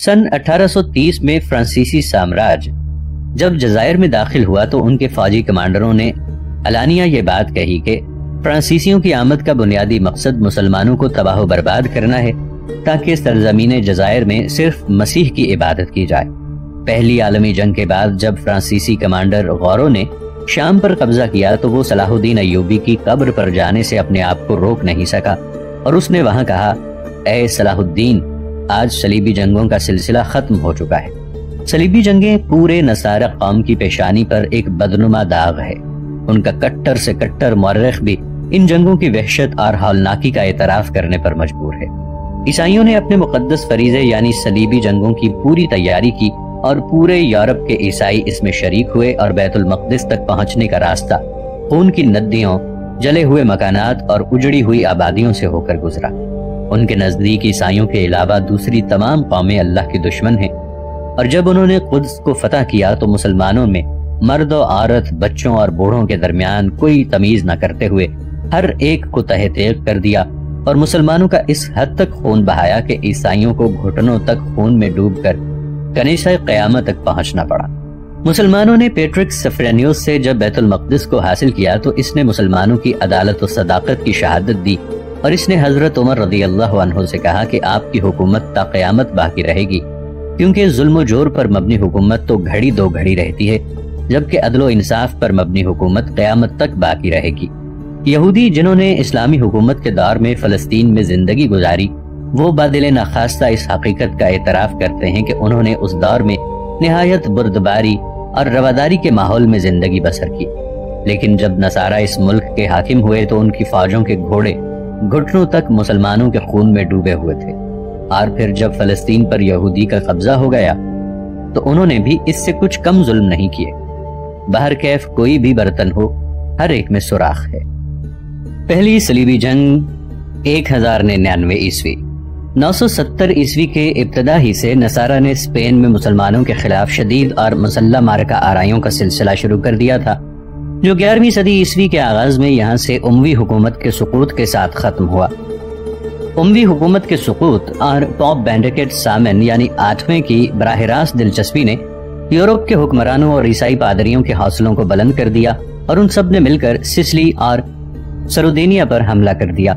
سن 1830 میں فرانسیسی سامراج جب جزائر میں داخل ہوا تو ان کے فوجی کمانڈروں نے علانیہ یہ بات کہی کہ فرانسیسیوں کی آمد کا بنیادی مقصد مسلمانوں کو تباہ و برباد کرنا ہے تاکہ سرزمین جزائر میں صرف مسیح کی عبادت کی جائے۔ پہلی عالمی جنگ کے بعد جب فرانسیسی کمانڈر غورو نے شام پر قبضہ کیا تو وہ صلاح الدین ایوبی کی قبر پر جانے سے اپنے آپ کو روک نہیں سکا اور اس نے وہاں کہا، اے صلاح الدین، آج صلیبی جنگوں کا سلسلہ ختم ہو چکا ہے۔ صلیبی جنگیں پورے نصارہ قوم کی پیشانی پر ایک بدنما داغ ہے۔ ان کا کٹر سے کٹر مورخ بھی ان جنگوں کی وحشت اور ہولناکی کا اعتراف کرنے پر مجبور ہے۔ عیسائیوں نے اپنے مقدس فریضے یعنی صلیبی جنگوں کی پوری تیاری کی اور پورے یورپ کے عیسائی اس میں شریک ہوئے اور بیت المقدس تک پہنچنے کا راستہ خون کی ندیوں، جلے ہوئے مکانات اور اجڑی ہوئی آبادیوں سے ہو کر گزرا۔ ان کے نزدیک عیسائیوں کے علاوہ دوسری تمام قومیں اللہ کے دشمن ہیں، اور جب انہوں نے قدس کو فتح کیا تو مسلمانوں میں مرد و عورت، بچوں اور بوڑھوں کے درمیان کوئی تمیز نہ کرتے ہوئے ہر ایک کو تہہ تیغ کر دیا اور مسلمانوں کا اس حد تک خون بہایا کہ عیسائیوں کو گھٹنوں تک خون میں ڈوب کر کنیسہ قیامت تک پہنچنا پڑا۔ مسلمانوں نے پیٹرک سفرینیوس سے جب بیت المقدس کو حاصل کیا تو اس نے مسلمانوں کی عدالت و صداقت کی شہادت دی، اور اس نے حضرت عمر رضی اللہ عنہ سے کہا کہ آپ کی حکومت تا قیامت باقی رہے گی، کیونکہ ظلم و جور پر مبنی حکومت تو گھڑی دو گھڑی رہتی ہے، جبکہ عدل و انصاف پر مبنی حکومت قیامت تک باقی رہے گی۔ یہودی جنہوں نے اسلامی حکومت کے دور میں فلسطین میں زندگی گزاری، وہ بادل ناخواستہ اس حقیقت کا اعتراف کرتے ہیں کہ انہوں نے اس دور میں نہایت بردباری اور رواداری کے ماحول میں زندگی بسر کی، لیکن جب نصارہ اس ملک کے حاکم ہوئے تو ان کی فوجوں کے گھوڑے گھٹنوں تک مسلمانوں کے خون میں ڈوبے ہوئے تھے، اور پھر جب فلسطین پر یہودی کا قبضہ ہو گیا تو انہوں نے بھی اس سے کچھ کم ظلم نہیں کیے۔ بہر کیف کوئی بھی برتن ہو، ہر ایک میں سوراخ ہے۔ پہلی صلیبی جنگ 1099 عیسوی۔ 970 عیسوی کے ابتدا ہی سے نصارہ نے اسپین میں مسلمانوں کے خلاف شدید اور مسلح معرکہ آرائیوں کا سلسلہ شروع کر دیا تھا، جو 11ویں صدی عیسوی کے آغاز میں یہاں سے اموی حکومت کے سقوط کے ساتھ ختم ہوا۔ اموی حکومت کے سقوط اور پوپ بینڈیکٹ سامن یعنی 8ویں کی براہ راست دلچسپی نے یورپ کے حکمرانوں اور عیسائی پادریوں کے حوصلوں کو بلند کر دیا، اور ان سب نے مل کر سسلی اور سرودینیا پر حملہ کر دیا۔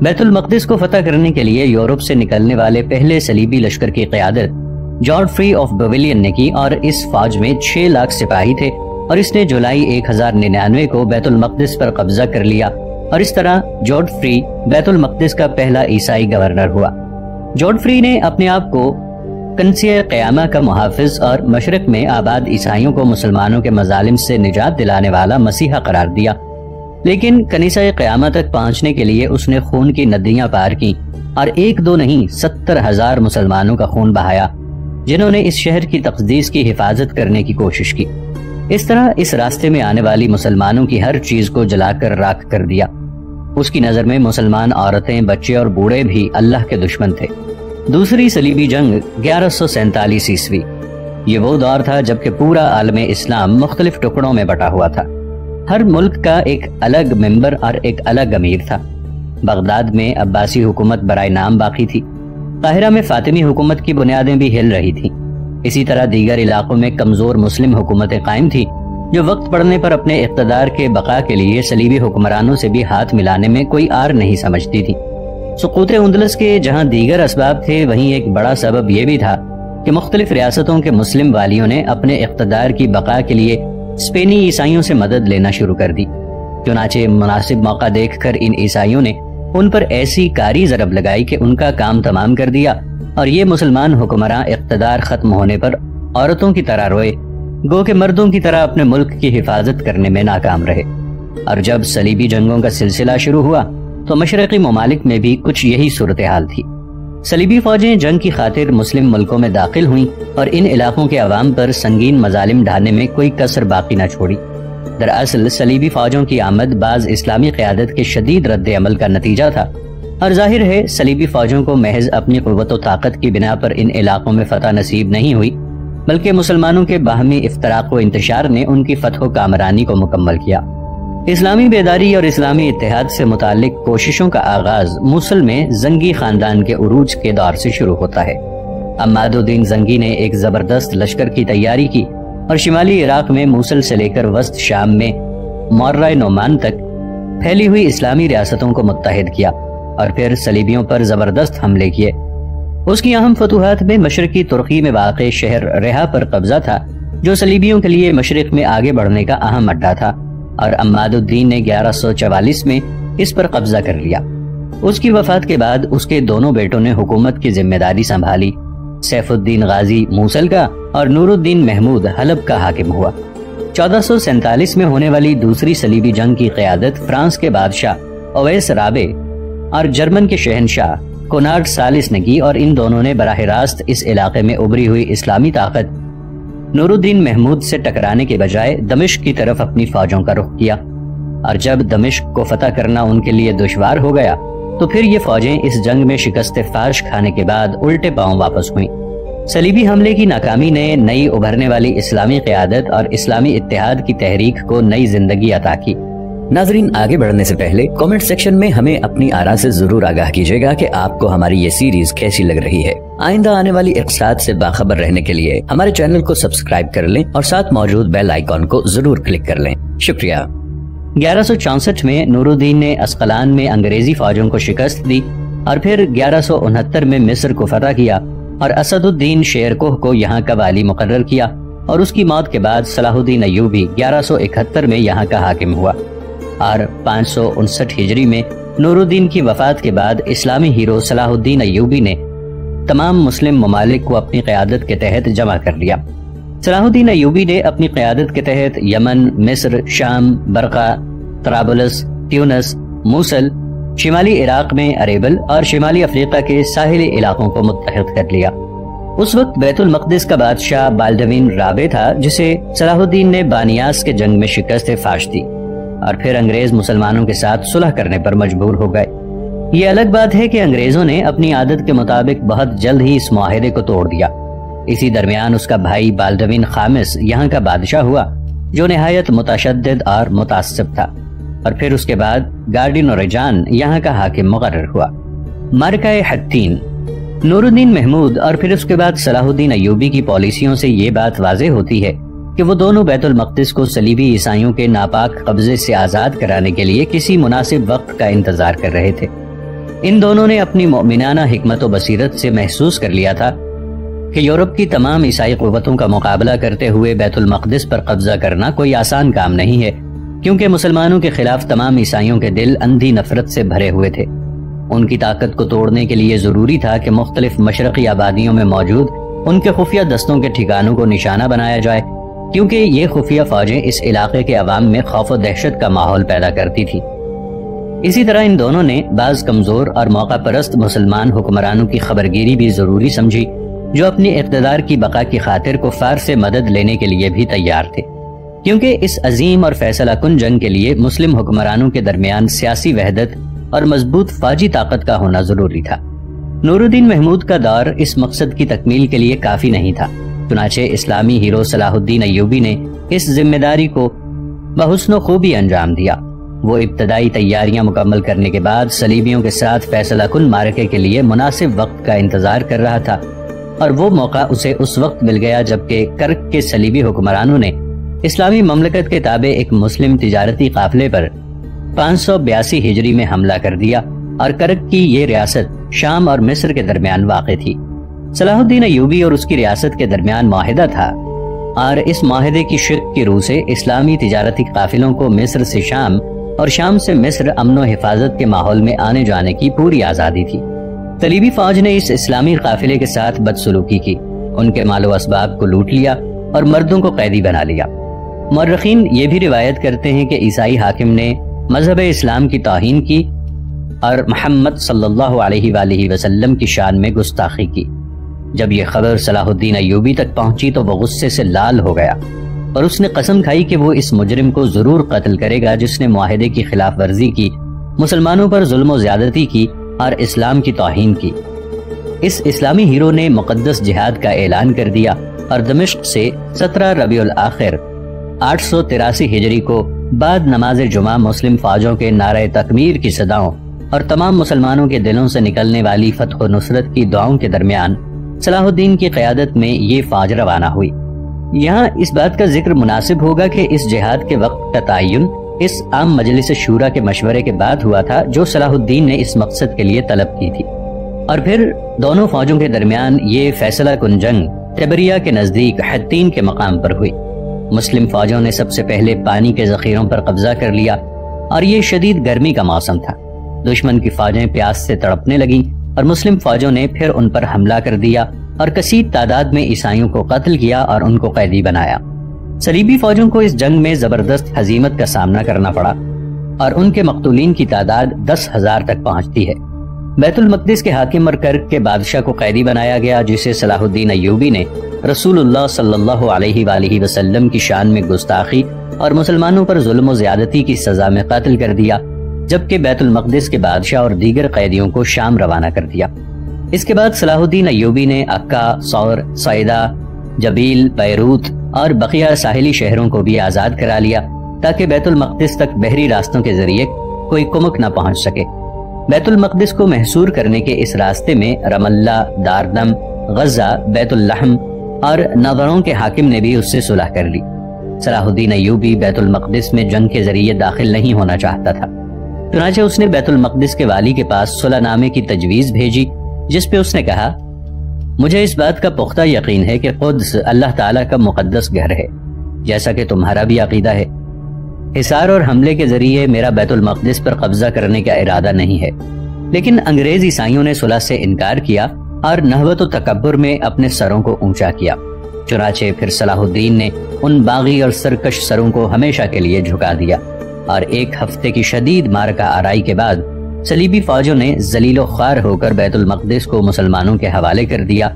بیت المقدس کو فتح کرنے کے لیے یورپ سے نکلنے والے پہلے صلیبی لشکر کی قیادت جارڈفری آف بویلین نے کی، اور اس فوج میں 6 لاکھ سپاہی تھے، اور اس نے جولائی 1099 کو بیت المقدس پر قبضہ کر لیا، اور اس طرح جارڈفری بیت المقدس کا پہلا عیسائی گورنر ہوا۔ جارڈفری نے اپنے آپ کو کنیسہ قیامہ کا محافظ اور مشرق میں آباد عیسائیوں کو مسلمانوں کے مظالم سے نجات دلانے والا مسیحا قرار دیا، لیکن کنیسہ قیامہ تک پہنچنے کے لیے اس نے خون کی ندیاں پار کی، اور 1-2 نہیں 70,000 مسلمانوں کا خون بہایا، جنہوں نے اس شہر کی تقدیس کی حفاظت کرنے کی کوشش کی۔ اس طرح اس راستے میں آنے والی مسلمانوں کی ہر چیز کو جلا کر راکھ کر دیا۔ اس کی نظر میں مسلمان عورتیں، بچے اور بوڑھے بھی اللہ کے دشمن تھے۔ دوسری صلیبی جنگ 1147 عیسوی۔ یہ وہ دور تھا جبکہ پورا عالم اسلام مختلف ٹکڑوں میں بٹا ہوا تھا۔ ہر ملک کا ایک الگ ممبر اور ایک الگ امیر تھا۔ بغداد میں عباسی حکومت برائے نام باقی تھی، قاہرہ میں فاطمی حکومت کی بنیادیں بھی ہل رہی تھیں، اسی طرح دیگر علاقوں میں کمزور مسلم حکومتیں قائم تھیں جو وقت پڑنے پر اپنے اقتدار کے بقا کے لیے صلیبی حکمرانوں سے بھی ہاتھ ملانے میں کوئی آر نہیں سمجھتی تھی۔ سقوط اندلس کے جہاں دیگر اسباب تھے، وہیں ایک بڑا سبب یہ بھی تھا کہ مختلف ریاستوں کے مسلم والیوں نے اپنے اقتدار کی بقا کے لیے اسپینی عیسائیوں سے مدد لینا شروع کر دی۔ چنانچہ مناسب موقع دیکھ کر ان عیسائیوں نے ان پر ایسی کاری ضرب لگائی کہ ان کا کام تمام کر دیا، اور یہ مسلمان حکمراں اقتدار ختم ہونے پر عورتوں کی طرح روئے، گو کہ مردوں کی طرح اپنے ملک کی حفاظت کرنے میں ناکام رہے۔ اور جب صلیبی جنگوں کا سلسلہ شروع ہوا تو مشرقی ممالک میں بھی کچھ یہی صورتحال تھی۔ صلیبی فوجیں جنگ کی خاطر مسلم ملکوں میں داخل ہوئیں اور ان علاقوں کے عوام پر سنگین مظالم ڈھانے میں کوئی کسر باقی نہ چھوڑی۔ دراصل صلیبی فوجوں کی آمد بعض اسلامی قیادت کے شدید رد عمل کا نتیجہ تھا، اور ظاہر ہے صلیبی فوجوں کو محض اپنی قوت و طاقت کی بنا پر ان علاقوں میں فتح نصیب نہیں ہوئی، بلکہ مسلمانوں کے باہمی افتراق و انتشار نے ان کی فتح و کامرانی کو مکمل کیا۔ اسلامی بیداری اور اسلامی اتحاد سے متعلق کوششوں کا آغاز موصل میں زنگی خاندان کے عروج کے دور سے شروع ہوتا ہے۔ عماد الدین زنگی نے ایک زبردست لشکر کی تیاری کی اور شمالی عراق میں موصل سے لے کر وسط شام میں مورہ نعمان تک پھیلی ہوئی اسلامی ریاستوں کو متحد کیا اور پھر صلیبیوں پر زبردست حملے کیے۔ اس کی اہم فتوحات میں مشرقی ترکی میں واقع شہر ریحا پر قبضہ تھا، جو صلیبیوں کے لیے مشرق میں آگے بڑھنے کا اہم اڈا تھا، اور عماد الدین نے 1144 میں اس پر قبضہ کر لیا۔ اس کی وفات کے بعد اس کے دونوں بیٹوں نے حکومت کی ذمہ داری سنبھالی۔ سیف الدین غازی موصل کا اور نور الدین محمود حلب کا حاکم ہوا۔ 1447 میں ہونے والی دوسری صلیبی جنگ کی قیادت فرانس کے بادشاہ اویس رابع اور جرمن کے شہنشاہ کونارڈ ثالث نے کی، اور ان دونوں نے براہ راست اس علاقے میں ابھری ہوئی اسلامی طاقت نور الدین محمود سے ٹکرانے کے بجائے دمشق کی طرف اپنی فوجوں کا رخ کیا، اور جب دمشق کو فتح کرنا ان کے لیے دشوار ہو گیا تو پھر یہ فوجیں اس جنگ میں شکست فاش کھانے کے بعد الٹے پاؤں واپس ہوئیں۔ صلیبی حملے کی ناکامی نے نئی ابھرنے والی اسلامی قیادت اور اسلامی اتحاد کی تحریک کو نئی زندگی عطا کی۔ ناظرین، آگے بڑھنے سے پہلے کامنٹ سیکشن میں ہمیں اپنی آراء سے ضرور آگاہ کیجیے گا کہ آپ کو ہماری یہ سیریز کیسی لگ رہی ہے۔ آئندہ آنے والی اقساط سے باخبر رہنے کے لیے ہمارے چینل کو سبسکرائب کر لیں اور ساتھ موجود بیل آئیکن کو ضرور کلک کر لیں۔ شکریہ۔ 1164 میں نور الدین نے اسقلان میں انگریزی فوجوں کو شکست دی اور پھر 1169 میں مصر کو فتح کیا اور اسد الدین شیر کوہ کو یہاں کا والی مقرر کیا، اور اس کی موت کے بعد صلاح الدین ایوبی 1171 میں یہاں کا حاکم ہوا، اور 559 ہجری میں نور الدین کی وفات کے بعد اسلامی ہیرو صلاح الدین ایوبی نے تمام مسلم ممالک کو اپنی قیادت کے تحت جمع کر لیا۔ صلاح الدین ایوبی نے اپنی قیادت کے تحت یمن، مصر، شام، برقہ، طرابلس، تیونس، موصل، شمالی عراق میں اریبل اور شمالی افریقہ کے ساحلی علاقوں کو متحد کر لیا۔ اس وقت بیت المقدس کا بادشاہ بالڈوین رابع تھا، جسے صلاح الدین نے بانیاس کے جنگ میں شکست فاش دی، اور پھر انگریز مسلمانوں کے ساتھ صلح کرنے پر مجبور ہو گئے۔ یہ الگ بات ہے کہ انگریزوں نے اپنی عادت کے مطابق بہت جلد ہی اس معاہدے کو توڑ دیا۔ اسی درمیان اس کا بھائی بالڈوین خامس یہاں کا بادشاہ ہوا، جو نہایت متشدد اور متعصب تھا، اور پھر اس کے بعد گارڈین اوریجان یہاں کا حاکم مقرر ہوا۔ معرکہ حطین، نور الدین محمود اور پھر اس کے بعد صلاح الدین ایوبی کی پالیسیوں سے یہ بات واضح ہوتی ہے کہ وہ دونوں بیت المقدس کو صلیبی عیسائیوں کے ناپاک قبضے سے آزاد کرانے کے لیے کسی مناسب وقت کا انتظار کر رہے تھے۔ ان دونوں نے اپنی مومنانہ حکمت و بصیرت سے محسوس کر لیا تھا کہ یورپ کی تمام عیسائی قوتوں کا مقابلہ کرتے ہوئے بیت المقدس پر قبضہ کرنا کوئی آسان کام نہیں ہے، کیونکہ مسلمانوں کے خلاف تمام عیسائیوں کے دل اندھی نفرت سے بھرے ہوئے تھے۔ ان کی طاقت کو توڑنے کے لیے ضروری تھا کہ مختلف مشرقی آبادیوں میں موجود ان کے خفیہ دستوں کے ٹھکانوں کو نشانہ بنایا جائے، کیونکہ یہ خفیہ فوجیں اس علاقے کے عوام میں خوف و دہشت کا ماحول پیدا کرتی تھی۔ اسی طرح ان دونوں نے بعض کمزور اور موقع پرست مسلمان حکمرانوں کی خبرگیری بھی ضروری سمجھی، جو اپنی اقتدار کی بقا کی خاطر کفار سے مدد لینے کے لیے بھی تیار تھے، کیونکہ اس عظیم اور فیصلہ کن جنگ کے لیے مسلم حکمرانوں کے درمیان سیاسی وحدت اور مضبوط فوجی طاقت کا ہونا ضروری تھا۔ نور الدین محمود کا دور اس مقصد کی تکمیل کے لیے کافی نہیں تھا، چنانچہ اسلامی ہیرو صلاح الدین ایوبی نے اس ذمہ داری کو بحسن و خوبی انجام دیا۔ وہ ابتدائی تیاریاں مکمل کرنے کے بعد صلیبیوں کے ساتھ فیصلہ کن معرکے کے لیے مناسب وقت کا انتظار کر رہا تھا، اور وہ موقع اسے اس وقت مل گیا جبکہ کرک کے صلیبی حکمرانوں نے اسلامی مملکت کے تابع ایک مسلم تجارتی قافلے پر 582 ہجری میں حملہ کر دیا، اور کرک کی یہ ریاست شام اور مصر کے درمیان واقع تھی۔ صلاح الدین ایوبی اور اس کی ریاست کے درمیان معاہدہ تھا، اور اس معاہدے کی شرک کی روح سے اسلامی تجارتی قافلوں کو مصر سے شام اور شام سے مصر امن و حفاظت کے ماحول میں آنے جانے کی پوری آزادی تھی۔ صلیبی فوج نے اس اسلامی قافلے کے ساتھ بدسلوکی کی، ان کے مال و اسباب کو لوٹ لیا اور مردوں کو قیدی بنا لیا۔ مورخین یہ بھی روایت کرتے ہیں کہ عیسائی حاکم نے مذہب اسلام کی توہین کی اور محمد صلی اللہ علیہ وآلہ وسلم کی شان میں گستاخی کی۔ جب یہ خبر صلاح الدین ایوبی تک پہنچی تو وہ غصے سے لال ہو گیا، اور اس نے قسم کھائی کہ وہ اس مجرم کو ضرور قتل کرے گا جس نے معاہدے کی خلاف ورزی کی، مسلمانوں پر ظلم و زیادتی کی اور اسلام کی توہین کی۔ اس اسلامی ہیرو نے مقدس جہاد کا اعلان کر دیا، اور دمشق سے 17 ربیع الاخر 883 ہجری کو بعد نماز جمعہ مسلم فوجوں کے نعرہ تکبیر کی صداؤں اور تمام مسلمانوں کے دلوں سے نکلنے والی فتح و نصرت کی دعاؤں کے درمیان صلاح الدین کی قیادت میں یہ فوج روانہ ہوئی۔ یہاں اس بات کا ذکر مناسب ہوگا کہ اس جہاد کے وقت کا تعین اس عام مجلس شورا کے مشورے کے بعد ہوا تھا جو صلاح الدین نے اس مقصد کے لیے طلب کی تھی، اور پھر دونوں فوجوں کے درمیان یہ فیصلہ کن جنگ تبریہ کے نزدیک حطین کے مقام پر ہوئی۔ مسلم فوجوں نے سب سے پہلے پانی کے ذخیروں پر قبضہ کر لیا، اور یہ شدید گرمی کا موسم تھا۔ دشمن کی فوجیں پیاس سے تڑپنے لگیں اور مسلم فوجوں نے پھر ان پر حملہ کر دیا اور کثیر تعداد میں عیسائیوں کو قتل کیا اور ان کو قیدی بنایا۔ صلیبی فوجوں کو اس جنگ میں زبردست ہزیمت کا سامنا کرنا پڑا اور ان کے مقتولین کی تعداد 10,000 تک پہنچتی ہے۔ بیت المقدس کے حاکم اور کرک کے بادشاہ کو قیدی بنایا گیا، جسے صلاح الدین ایوبی نے رسول اللہ صلی اللہ علیہ وآلہ وسلم کی شان میں گستاخی اور مسلمانوں پر ظلم و زیادتی کی سزا میں قتل کر دیا، جبکہ بیت المقدس کے بادشاہ اور دیگر قیدیوں کو شام روانہ کر دیا۔ اس کے بعد صلاح الدین ایوبی نے عکا، صور، صیدا، جبیل، بیروت اور بقیہ ساحلی شہروں کو بھی آزاد کرا لیا تاکہ بیت المقدس تک بحری راستوں کے ذریعے کوئی کمک نہ پہنچ سکے۔ بیت المقدس کو محصور کرنے کے اس راستے میں رم اللہ، داردم، غزہ، بیت اللحم اور ناظروں کے حاکم نے بھی اس سے صلح کر لی۔ صلاح الدین ایوبی بیت المقدس میں جنگ کے ذریعے داخل نہیں ہونا چاہتا تھا، چنانچہ اس نے بیت المقدس کے والی کے پاس صلح نامے کی تجویز بھیجی، جس پہ اس نے کہا، مجھے اس بات کا پختہ یقین ہے کہ قدس اللہ تعالیٰ کا مقدس گھر ہے، جیسا کہ تمہارا بھی عقیدہ ہے۔ حصار اور حملے کے ذریعے میرا بیت المقدس پر قبضہ کرنے کا ارادہ نہیں ہے، لیکن انگریز عیسائیوں نے صلح سے انکار کیا اور نہوت و تکبر میں اپنے سروں کو اونچا کیا۔ چنانچہ پھر صلاح الدین نے ان باغی اور سرکش سروں کو ہمیشہ کے لیے جھکا دیا، اور ایک ہفتے کی شدید مارکہ آرائی کے بعد صلیبی فوجوں نے ذلیل و خوار ہو کر بیت المقدس کو مسلمانوں کے حوالے کر دیا،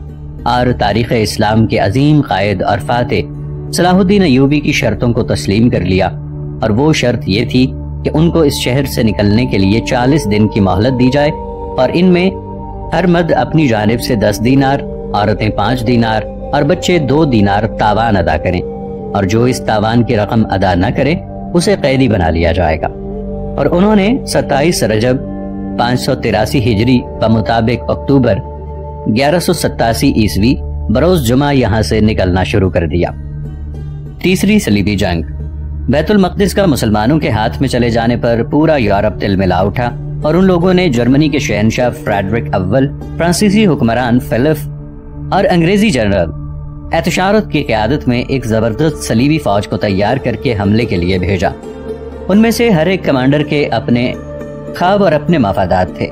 اور تاریخ اسلام کے عظیم قائد اور فاتح صلاح الدین ایوبی کی شرطوں کو تسلیم کر لیا، اور وہ شرط یہ تھی کہ ان کو اس شہر سے نکلنے کے لیے 40 دن کی مہلت دی جائے، اور ان میں ہر مرد اپنی جانب سے 10 دینار، عورتیں 5 دینار اور بچے 2 دینار تاوان ادا کریں، اور جو اس تاوان کی رقم ادا نہ کرے اسے قیدی بنا لیا جائے گا۔ اور انہوں نے 27 رجب 583 ہجری بمطابق اکتوبر 1187 عیسوی بروز جمعہ یہاں سے نکلنا شروع کر دیا۔ تیسری صلیبی جنگ۔ بیت المقدس کا مسلمانوں کے ہاتھ میں چلے جانے پر پورا یورپ تل ملا اٹھا، اور ان لوگوں نے جرمنی کے شہنشاہ فریڈرک اول، فرانسیسی حکمران فلپ اور انگریزی جنرل اعتشارت کی قیادت میں ایک زبردست صلیبی فوج کو تیار کر کے حملے کے لیے بھیجا۔ ان میں سے ہر ایک کمانڈر کے اپنے خواب اور اپنے مفادات تھے۔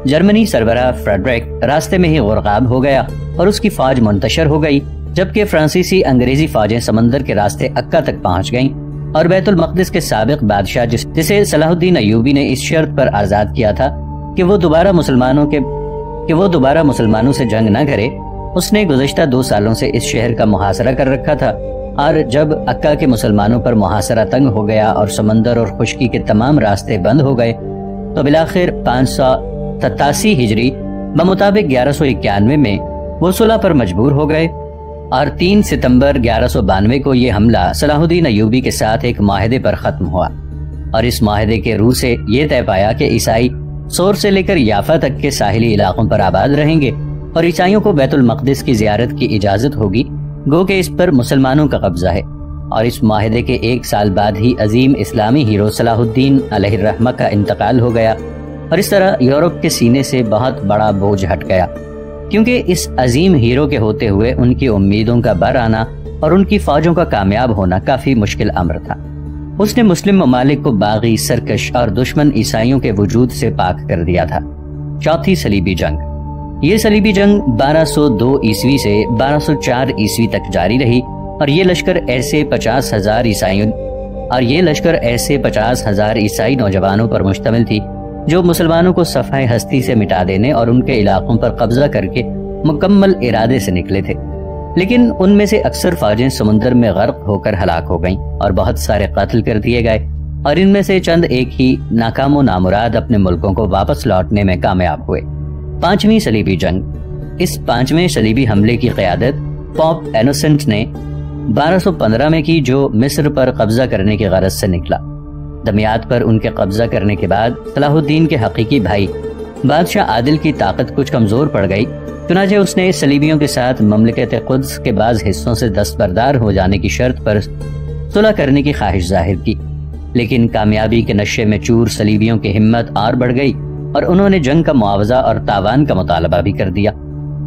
جرمنی سربراہ فریڈرک راستے میں ہی غرقاب ہو گیا اور اس کی فوج منتشر ہو گئی، جبکہ فرانسیسی انگریزی فوجیں سمندر کے راستے عکا تک پہنچ گئیں، اور بیت المقدس کے سابق بادشاہ جسے صلاح الدین ایوبی نے اس شرط پر آزاد کیا تھا کہ وہ دوبارہ مسلمانوں سے جنگ نہ کرے، اس نے گزشتہ 2 سالوں سے اس شہر کا محاصرہ کر رکھا تھا، اور جب عکا کے مسلمانوں پر محاصرہ تنگ ہو گیا اور سمندر اور خشکی کے تمام راستے بند ہو گئے، تو بالآخر 587 ہجری بمطابق 1191 میں وہ صلح پر مجبور ہو گئے، اور 3 ستمبر 1192 کو یہ حملہ صلاح الدین ایوبی کے ساتھ ایک معاہدے پر ختم ہوا، اور اس معاہدے کے روح سے یہ طے پایا کہ عیسائی سور سے لے کر یافا تک کے ساحلی علاقوں پر آباد رہیں گے، اور عیسائیوں کو بیت المقدس کی زیارت کی اجازت ہوگی، گو کہ اس پر مسلمانوں کا قبضہ ہے۔ اور اس معاہدے کے 1 سال بعد ہی عظیم اسلامی ہیرو صلاح الدین علیہ الرحمہ کا انتقال ہو گیا، اور اس طرح یورپ کے سینے سے بہت بڑا بوجھ ہٹ گیا، کیونکہ اس عظیم ہیرو کے ہوتے ہوئے ان کی امیدوں کا بر آنا اور ان کی فوجوں کا کامیاب ہونا کافی مشکل امر تھا۔ اس نے مسلم ممالک کو باغی، سرکش اور دشمن عیسائیوں کے وجود سے پاک کر دیا تھا۔ چوتھی صلیبی جنگ۔ یہ صلیبی جنگ 1202 عیسوی سے 1204 عیسوی تک جاری رہی، اور یہ لشکر ایسے 50,000 عیسائی نوجوانوں پر مشتمل تھی جو مسلمانوں کو صفحہ ہستی سے مٹا دینے اور ان کے علاقوں پر قبضہ کر کے مکمل ارادے سے نکلے تھے، لیکن ان میں سے اکثر فوجیں سمندر میں غرق ہو کر ہلاک ہو گئیں اور بہت سارے قتل کر دیے گئے، اور ان میں سے چند ایک ہی ناکام و نامراد اپنے ملکوں کو واپس لوٹنے میں کامیاب ہوئے۔ پانچویں صلیبی جنگ۔ اس 5ویں صلیبی حملے کی قیادت پوپ اینوسنٹ نے 1215 میں کی، جو مصر پر قبضہ کرنے کی غرض سے نکلا۔ دمیات پر ان کے قبضہ کرنے کے بعد صلاح الدین کے حقیقی بھائی بادشاہ عادل کی طاقت کچھ کمزور پڑ گئی، چنانچہ اس نے صلیبیوں کے ساتھ مملکت قدس کے بعض حصوں سے دستبردار ہو جانے کی شرط پر صلح کرنے کی خواہش ظاہر کی، لیکن کامیابی کے نشے میں چور صلیبیوں کی ہمت اور بڑھ گئی اور انہوں نے جنگ کا معاوضہ اور تاوان کا مطالبہ بھی کر دیا۔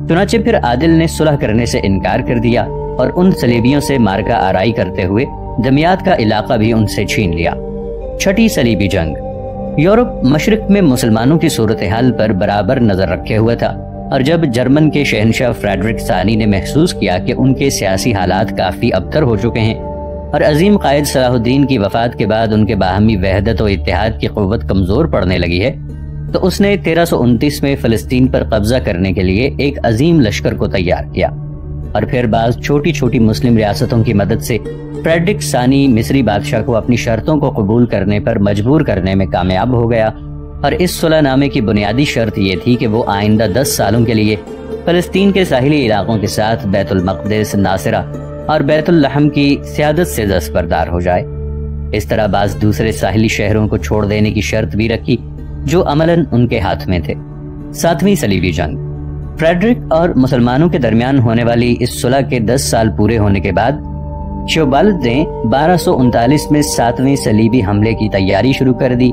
چنانچہ پھر عادل نے صلح کرنے سے انکار کر دیا اور ان صلیبیوں سے مارکہ آرائی کرتے ہوئے دمیات کا علاقہ بھی ان سے چھین لیا۔ چھٹی صلیبی جنگ۔ یورپ مشرق میں مسلمانوں کی صورتحال پر برابر نظر رکھے ہوئے تھا، اور جب جرمن کے شہنشاہ فریڈرک ثانی نے محسوس کیا کہ ان کے سیاسی حالات کافی ابتر ہو چکے ہیں اور عظیم قائد صلاح الدین کی وفات کے بعد ان کے باہمی وحدت و اتحاد کی قوت کمزور پڑنے لگی ہے، تو اس نے 1329 میں فلسطین پر قبضہ کرنے کے لیے ایک عظیم لشکر کو تیار کیا، اور پھر بعض چھوٹی چھوٹی مسلم ریاستوں کی مدد سے فریڈرک ثانی مصری بادشاہ کو اپنی شرطوں کو قبول کرنے پر مجبور کرنے میں کامیاب ہو گیا، اور اس صلح نامے کی بنیادی شرط یہ تھی کہ وہ آئندہ 10 سالوں کے لیے فلسطین کے ساحلی علاقوں کے ساتھ بیت المقدس، ناصرہ اور بیت اللحم کی سیادت سے دستبردار ہو جائے۔ اس طرح بعض دوسرے ساحلی شہروں کو چھوڑ دینے کی شرط بھی رکھی جو عملاً ان کے ہاتھ میں تھے۔ ساتویں صلیبی جنگ۔ فریڈرک اور مسلمانوں کے درمیان ہونے والی اس صلح کے 10 سال پورے ہونے کے بعد شیوبالد نے 1239 میں 7ویں صلیبی حملے کی تیاری شروع کر دی،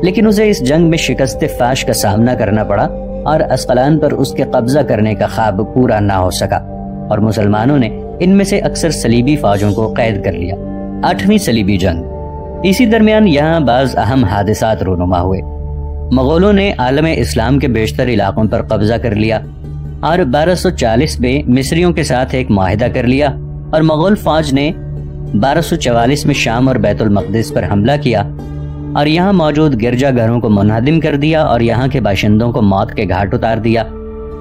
لیکن اسے اس جنگ میں شکست فاش کا سامنا کرنا پڑا اور اسقلان پر اس کے قبضہ کرنے کا خواب پورا نہ ہو سکا، اور مسلمانوں نے ان میں سے اکثر صلیبی فوجوں کو قید کر لیا۔ 8ویں صلیبی جنگ۔ اسی درمیان یہاں بعض اہم حادثات رونما ہوئے۔ مغولوں نے عالم اسلام کے بیشتر علاقوں پر قبضہ کر لیا، اور 1240 میں مصریوں کے ساتھ ایک معاہدہ کر لیا، اور مغول فوج نے 1244 میں شام اور بیت المقدس پر حملہ کیا اور یہاں موجود گرجا گھروں کو منہدم کر دیا اور یہاں کے باشندوں کو موت کے گھاٹ اتار دیا۔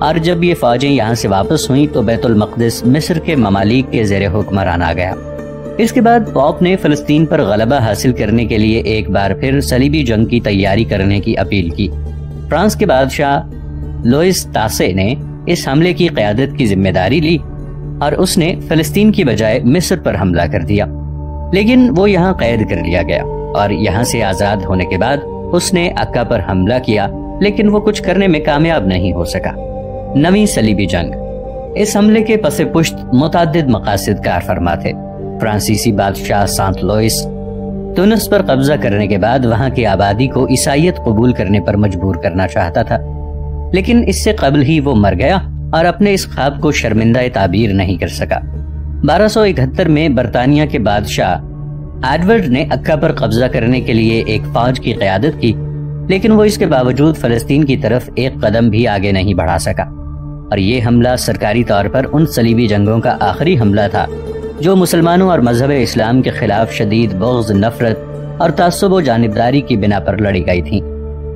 اور جب یہ فوجیں یہاں سے واپس ہوئیں تو بیت المقدس مصر کے ممالک کے زیر حکمران آ گیا۔ اس کے بعد پوپ نے فلسطین پر غلبہ حاصل کرنے کے لیے ایک بار پھر صلیبی جنگ کی تیاری کرنے کی اپیل کی۔ فرانس کے بادشاہ لوئس تاسے نے اس حملے کی قیادت کی ذمہ داری لی اور اس نے فلسطین کی بجائے مصر پر حملہ کر دیا، لیکن وہ یہاں قید کر لیا گیا، اور یہاں سے آزاد ہونے کے بعد اس نے عکا پر حملہ کیا، لیکن وہ کچھ کرنے میں کامیاب نہیں ہو سکا۔ 9ویں صلیبی جنگ۔ اس حملے کے پس پشت متعدد مقاصد کار فرما تھے۔ فرانسیسی بادشاہ سانت لوئس تونس پر قبضہ کرنے کے بعد وہاں کی آبادی کو عیسائیت قبول کرنے پر مجبور کرنا چاہتا تھا، لیکن اس سے قبل ہی وہ مر گیا اور اپنے اس خواب کو شرمندہ تعبیر نہیں کر سکا۔ 1271 میں برطانیہ کے بادشاہ ایڈورڈ نے عکا پر قبضہ کرنے کے لیے ایک فوج کی قیادت کی، لیکن وہ اس کے باوجود فلسطین کی طرف ایک قدم بھی آگے نہیں بڑھا سکا، اور یہ حملہ سرکاری طور پر ان صلیبی جنگوں کا آخری حملہ تھا جو مسلمانوں اور مذہب اسلام کے خلاف شدید بغض، نفرت اور تعصب و جانبداری کی بنا پر لڑی گئی تھیں۔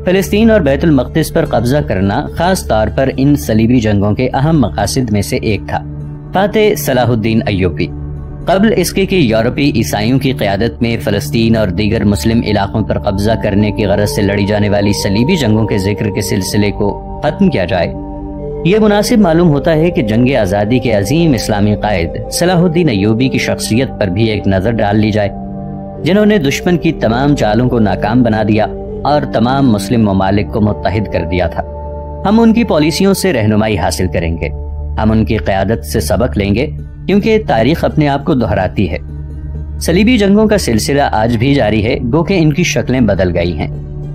فلسطین اور بیت المقدس پر قبضہ کرنا خاص طور پر ان صلیبی جنگوں کے اہم مقاصد میں سے ایک تھا۔ فاتح صلاح الدین ایوبی۔ قبل اس کے کہ یورپی عیسائیوں کی قیادت میں فلسطین اور دیگر مسلم علاقوں پر قبضہ کرنے کی غرض سے لڑی جانے والی صلیبی جنگوں کے ذکر کے سلسلے کو ختم کیا جائے، یہ مناسب معلوم ہوتا ہے کہ جنگ آزادی کے عظیم اسلامی قائد صلاح الدین ایوبی کی شخصیت پر بھی ایک نظر ڈال لی جائے، جنہوں نے دشمن کی تمام چالوں کو ناکام بنا دیا اور تمام مسلم ممالک کو متحد کر دیا تھا۔ ہم ان کی پالیسیوں سے رہنمائی حاصل کریں گے، ہم ان کی قیادت سے سبق لیں گے، کیونکہ تاریخ اپنے آپ کو دہراتی ہے۔ صلیبی جنگوں کا سلسلہ آج بھی جاری ہے، گو کہ ان کی شکلیں بدل گئی ہیں،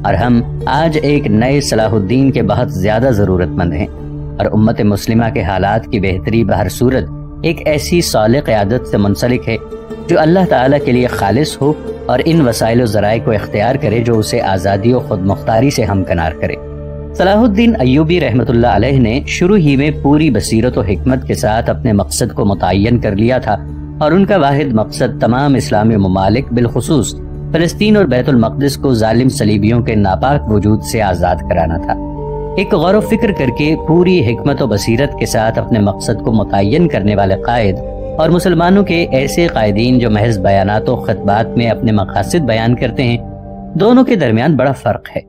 اور ہم آج ایک نئے صلاح الدین کے بہت زیادہ ضرورت مند ہیں، اور امت مسلمہ کے حالات کی بہتری بہر صورت ایک ایسی صالح قیادت سے منسلک ہے جو اللہ تعالیٰ کے لیے خالص ہو اور ان وسائل و ذرائع کو اختیار کرے جو اسے آزادی و خود مختاری سے ہمکنار کرے۔ صلاح الدین ایوبی رحمۃ اللہ علیہ نے شروع ہی میں پوری بصیرت و حکمت کے ساتھ اپنے مقصد کو متعین کر لیا تھا، اور ان کا واحد مقصد تمام اسلامی ممالک بالخصوص فلسطین اور بیت المقدس کو ظالم صلیبیوں کے ناپاک وجود سے آزاد کرانا تھا۔ ایک غور و فکر کر کے پوری حکمت و بصیرت کے ساتھ اپنے مقصد کو متعین کرنے والے قائد اور مسلمانوں کے ایسے قائدین جو محض بیانات و خطبات میں اپنے مقاصد بیان کرتے ہیں، دونوں کے درمیان بڑا فرق ہے۔